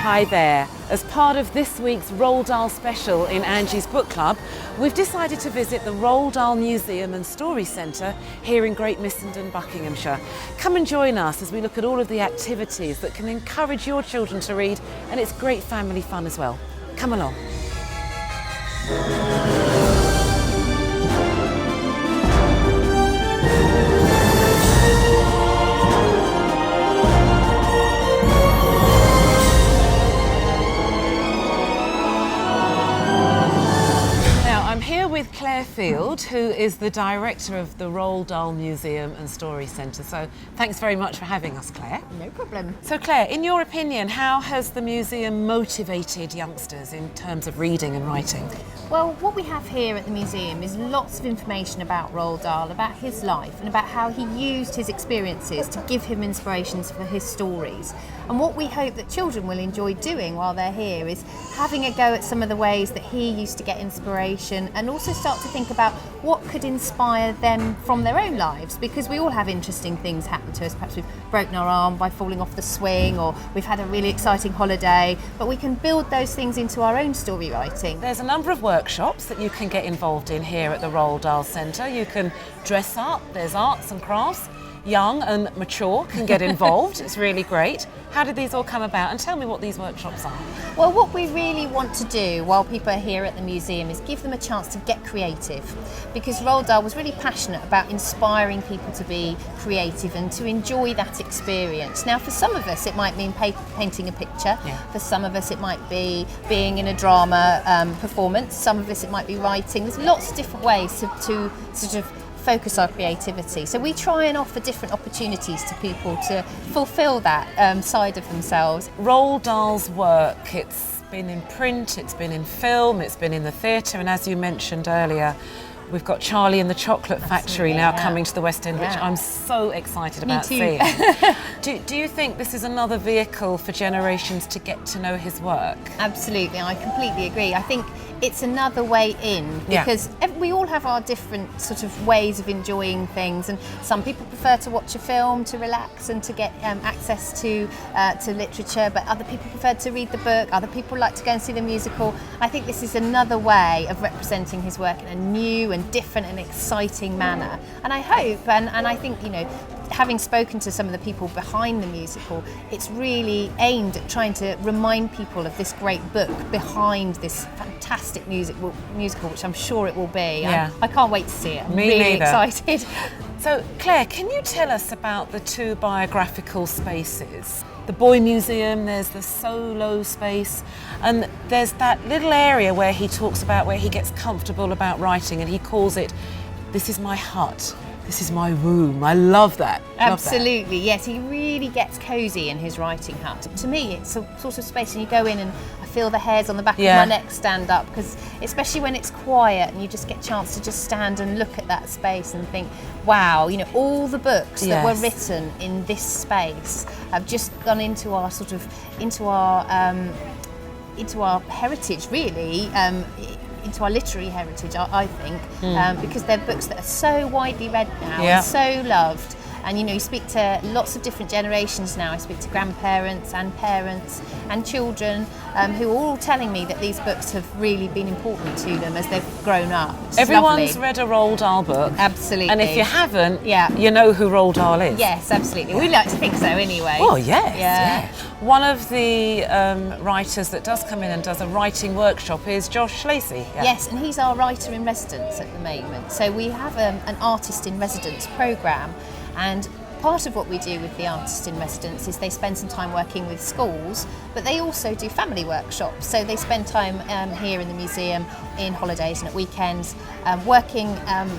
Hi there. As part of this week's Roald Dahl special in Angie's book club, we've decided to visit the Roald Dahl Museum and Story Centre here in Great Missenden, Buckinghamshire. Come and join us as we look at all of the activities that can encourage your children to read, and it's great family fun as well. Come along. With Claire Field, who is the director of the Roald Dahl Museum and Story Centre. So thanks very much for having us, Claire. No problem. So Claire, in your opinion, how has the museum motivated youngsters in terms of reading and writing? Well, what we have here at the museum is lots of information about Roald Dahl, about his life and about how he used his experiences to give him inspirations for his stories. And what we hope that children will enjoy doing while they're here is having a go at some of the ways that he used to get inspiration, and also start to think about what could inspire them from their own lives, because we all have interesting things happen to us. Perhaps we've broken our arm by falling off the swing, or we've had a really exciting holiday, but we can build those things into our own story writing. There's a number of workshops that you can get involved in here at the Roald Dahl Centre. You can dress up, there's arts and crafts. Young and mature can get involved. It's really great. How did these all come about? And tell me what these workshops are. Well, what we really want to do while people are here at the museum is give them a chance to get creative, because Roald Dahl was really passionate about inspiring people to be creative and to enjoy that experience. Now, for some of us it might mean painting a picture. Yeah. For some of us it might be being in a drama performance. Some of us it might be writing. There's lots of different ways to sort of focus our creativity. So we try and offer different opportunities to people to fulfil that side of themselves. Roald Dahl's work, it's been in print, it's been in film, it's been in the theatre, and as you mentioned earlier, we've got Charlie and the Chocolate Factory now coming to the West End, which I'm so excited about seeing. Do you think this is another vehicle for generations to get to know his work? Absolutely, I completely agree. I think it's another way in, because we all have our different sort of ways of enjoying things, and some people prefer to watch a film to relax and to get access to literature, but other people prefer to read the book, other people like to go and see the musical. I think this is another way of representing his work in a new and different and exciting manner, and I hope and I think, you know, having spoken to some of the people behind the musical, it's really aimed at trying to remind people of this great book behind this fantastic musical, which I'm sure it will be. Yeah. I can't wait to see it. I'm Me really neither. excited. So Claire, can you tell us about the two biographical spaces? The Boy Museum, there's the solo space, and there's that little area where he talks about where he gets comfortable about writing, and he calls it, "This is my hut. This is my room." I love that. Absolutely, yes. He really gets cosy in his writing hut. To me, it's a sort of space, and you go in and I feel the hairs on the back of my neck stand up, because especially when it's quiet and you just get a chance to just stand and look at that space and think, wow, you know, all the books that were written in this space have just gone into our sort of into our heritage, really. Into our literary heritage, I think, because they're books that are so widely read now and so loved. And you know, you speak to lots of different generations now. I speak to grandparents and parents and children who are all telling me that these books have really been important to them as they've grown up. Everyone's read a Roald Dahl book. Absolutely. And if you haven't, you know who Roald Dahl is. Yes, absolutely. We like to think so anyway. Oh, yes. One of the writers that does come in and does a writing workshop is Josh Lacey. Yes, and he's our writer in residence at the moment. So we have an artist in residence programme, and part of what we do with the artists in residence is they spend some time working with schools, but they also do family workshops. So they spend time here in the museum in holidays and at weekends working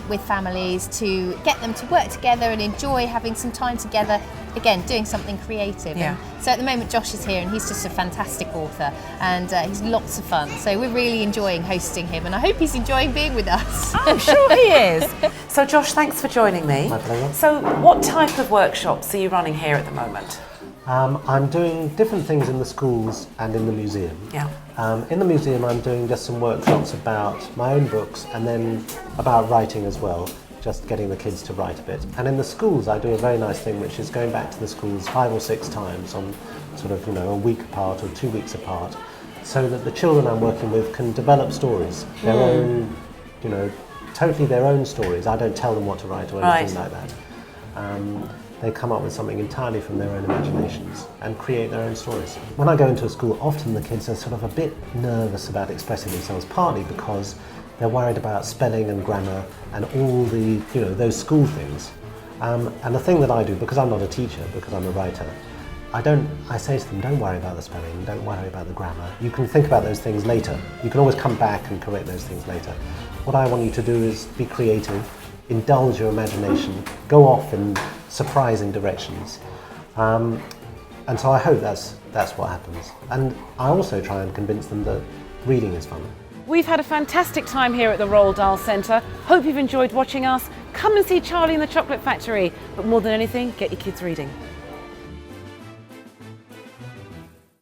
with families to get them to work together and enjoy having some time together, again, doing something creative. Yeah. And so at the moment Josh is here, and he's just a fantastic author, and he's lots of fun. So we're really enjoying hosting him, and I hope he's enjoying being with us. I'm sure he is. So Josh, thanks for joining me. My pleasure. So what type of workshops are you running here at the moment? I'm doing different things in the schools and in the museum. Yeah. In the museum I'm doing just some workshops about my own books, and then about writing as well, just getting the kids to write a bit. And in the schools I do a very nice thing, which is going back to the schools 5 or 6 times on sort of, a week apart or 2 weeks apart, so that the children I'm working with can develop stories, their own, totally their own stories. I don't tell them what to write or anything like that. They come up with something entirely from their own imaginations and create their own stories. When I go into a school, often the kids are sort of a bit nervous about expressing themselves, partly because they're worried about spelling and grammar and all the, those school things. And the thing that I do, because I'm not a teacher, because I'm a writer, I say to them, don't worry about the spelling, don't worry about the grammar. You can think about those things later. You can always come back and correct those things later. What I want you to do is be creative, indulge your imagination, go off in surprising directions. And so I hope that's what happens. And I also try and convince them that reading is fun. We've had a fantastic time here at the Roald Dahl Centre. Hope you've enjoyed watching us. Come and see Charlie and the Chocolate Factory. But more than anything, get your kids reading.